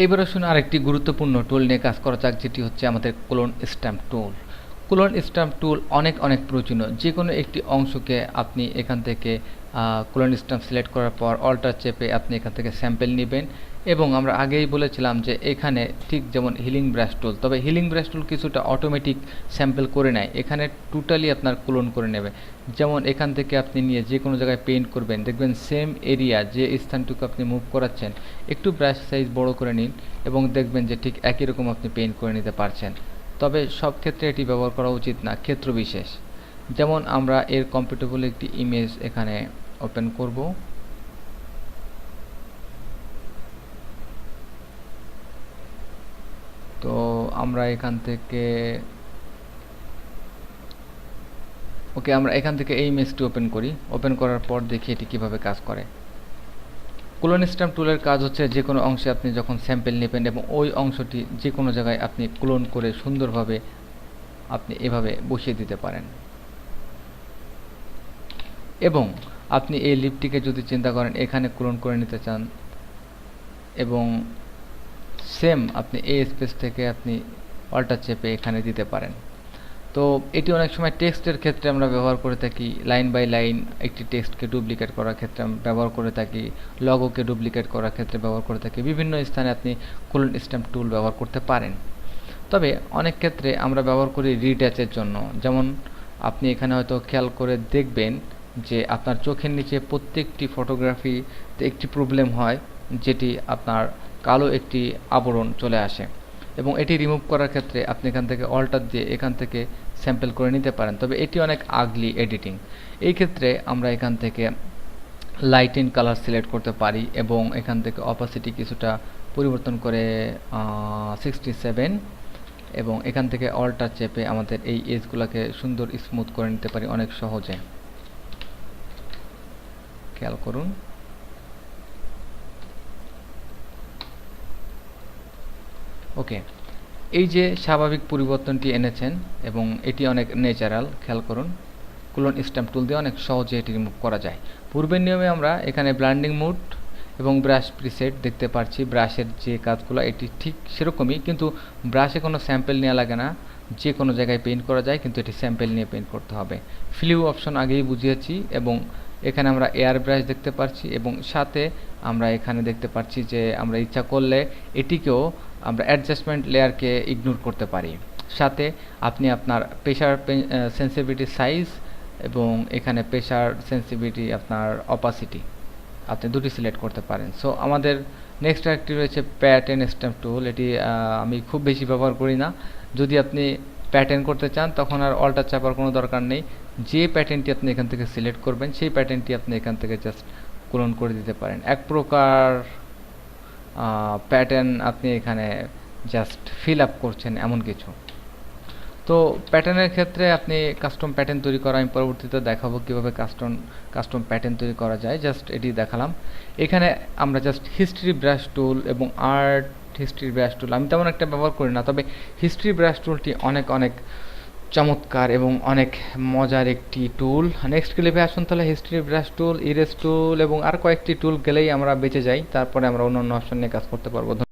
এবার আসুন আরেকটি গুরুত্বপূর্ণ টুল নিয়ে কাজ করা যাক, যেটি হচ্ছে আমাদের ক্লোন স্ট্যাম্প টুল। ক্লোন স্ট্যাম্প টুল অনেক প্রয়োজনীয়। যে কোনো একটি অংশকে আপনি এখান থেকে ক্লোন স্ট্যাম্প সিলেক্ট করার পর অল্টার চেপে আপনি এখান থেকে স্যাম্পল নেবেন, এবং আমরা আগেই বলেছিলাম যে এখানে ঠিক যেমন হিলিং ব্রাশ টুল, তবে হিলিং ব্রাশ টুল কিছুটা অটোমেটিক স্যাম্পল করে নেয়, এখানে টোটালি আপনার ক্লোন করে নেবে। যেমন এখান থেকে আপনি নিয়ে যে কোনো জায়গায় পেইন্ট করবেন, দেখবেন সেম এরিয়া যে স্থানটুকু আপনি মুভ করাচ্ছেন একটু ব্রাশ সাইজ বড় করে নিন এবং দেখবেন যে ঠিক একই রকম আপনি পেইন্ট করে নিতে পারছেন। তবে সব ক্ষেত্রে এটি ব্যবহার করা উচিত না, ক্ষেত্র বিশেষ। যেমন আমরা এর কম্পিটেবল একটি ইমেজ এখানে ওপেন করব। তো আমরা এখান থেকে আমরা এখান থেকে এই ইমেজটি ওপেন করি। ওপেন করার পর দেখি এটি কিভাবে কাজ করে। ক্লোন স্ট্যাম্প টুলের কাজ হচ্ছে যে কোনো অংশে আপনি যখন স্যাম্পল নেবেন এবং ওই অংশটি যে কোনো জায়গায় আপনি ক্লোন করে সুন্দরভাবে আপনি এভাবে বসিয়ে দিতে পারেন। এবং আপনি এই লিপটিকে যদি চিন্তা করেন এখানে ক্লোন করে নিতে চান, এবং সেম আপনি এই স্পেস থেকে আপনি অল্টার চেপে এখানে দিতে পারেন। তো এটি অনেক সময় টেক্সটের ক্ষেত্রে আমরা ব্যবহার করে থাকি, লাইন বাই লাইন একটি টেক্সটকে ডুপ্লিকেট করার ক্ষেত্রে আমরা ব্যবহার করে থাকি, লগোকে ডুপ্লিকেট করার ক্ষেত্রে ব্যবহার করে থাকি। বিভিন্ন স্থানে আপনি ক্লোন স্ট্যাম্প টুল ব্যবহার করতে পারেন। তবে অনেক ক্ষেত্রে আমরা ব্যবহার করি রিটাচের জন্য। যেমন আপনি এখানে হয়তো খেয়াল করে দেখবেন যে আপনার চোখের নিচে প্রত্যেকটি ফটোগ্রাফিতে একটি প্রবলেম হয়, যেটি আপনার কালো একটি আবরণ চলে আসে, এবং এটি রিমুভ করার ক্ষেত্রে আপনি এখান থেকে অল্টার দিয়ে এখান থেকে স্যাম্পল করে নিতে পারেন। তবে এটি অনেক আগলি এডিটিং। এই ক্ষেত্রে আমরা এখান থেকে লাইট ইন কালার সিলেক্ট করতে পারি এবং এখান থেকে অপাসিটি কিছুটা পরিবর্তন করে 67, এবং এখান থেকে অল্টার চেপে আমাদের এই এজগুলোকে সুন্দর স্মুথ করে নিতে পারি অনেক সহজে। খেয়াল করুন। ওকে, এই যে স্বাভাবিক পরিবর্তনটি এনেছেন এবং এটি অনেক ন্যাচারাল, খেয়াল করুন। ক্লোন স্ট্যাম্প টুল দিয়ে অনেক সহজে এটি রিমুভ করা যায়। পূর্বের নিয়মে আমরা এখানে ব্লেন্ডিং মোড এবং ব্রাশ প্রিসেট দেখতে পাচ্ছি, ব্রাশের যে কাজগুলো এটি ঠিক সেরকমই, কিন্তু ব্রাশে কোনো স্যাম্পল নেওয়া লাগে না, যে কোনো জায়গায় পেইন্ট করা যায়, কিন্তু এটি স্যাম্পল নিয়ে পেইন্ট করতে হবে। ফ্লিউ অপশন আগেই বুঝিয়েছি, এবং এখানে আমরা এয়ার ব্রাশ দেখতে পাচ্ছি, এবং সাথে আমরা এখানে দেখতে পাচ্ছি যে আমরা ইচ্ছা করলে এটিকেও আমরা অ্যাডজাস্টমেন্ট লেয়ারকে ইগনোর করতে পারি। সাথে আপনি আপনার প্রেশার সেন্সিটিভিটি সাইজ এবং এখানে প্রেশার সেন্সিটিভিটি আপনার অপাসিটি আপনি দুটি সিলেক্ট করতে পারেন। সো আমাদের নেক্সট আরেকটি রয়েছে প্যাটার্ন স্ট্যাম্প টুল। এটি আমি খুব বেশি ব্যবহার করি না। যদি আপনি প্যাটার্ন করতে চান তখন আর অল্টার চাপার কোনো দরকার নেই। যে প্যাটার্নটি আপনি এখান থেকে সিলেক্ট করবেন সেই প্যাটার্নটি আপনি এখান থেকে জাস্ট ক্লোন করে দিতে পারেন। এক প্রকার প্যাটার্ন আপনি এখানে জাস্ট ফিল আপ করছেন এমন কিছু। তো প্যাটার্নের ক্ষেত্রে আপনি কাস্টম প্যাটার্ন তৈরি করা আমি পরবর্তীতে দেখাবো কীভাবে কাস্টম প্যাটার্ন তৈরি করা যায়। জাস্ট এটি দেখালাম। এখানে আমরা জাস্ট হিস্ট্রি ব্রাশ টুল এবং আর্ট হিস্ট্রি ব্রাশ টুল আমি তেমন একটা ব্যবহার করি না, তবে হিস্ট্রি ব্রাশ টুলটি অনেক চমৎকার এবং অনেক মজার একটি টুল। নেক্সট ক্লিপে আসুন তাহলে হিস্ট্রি ব্রাশ টুল, ইরেজ টুল এবং আর কয়েকটি টুল গেলেই আমরা বেঁচে যাই, তারপরে আমরা অন্য অপশন নিয়ে কাজ করতে পারবো।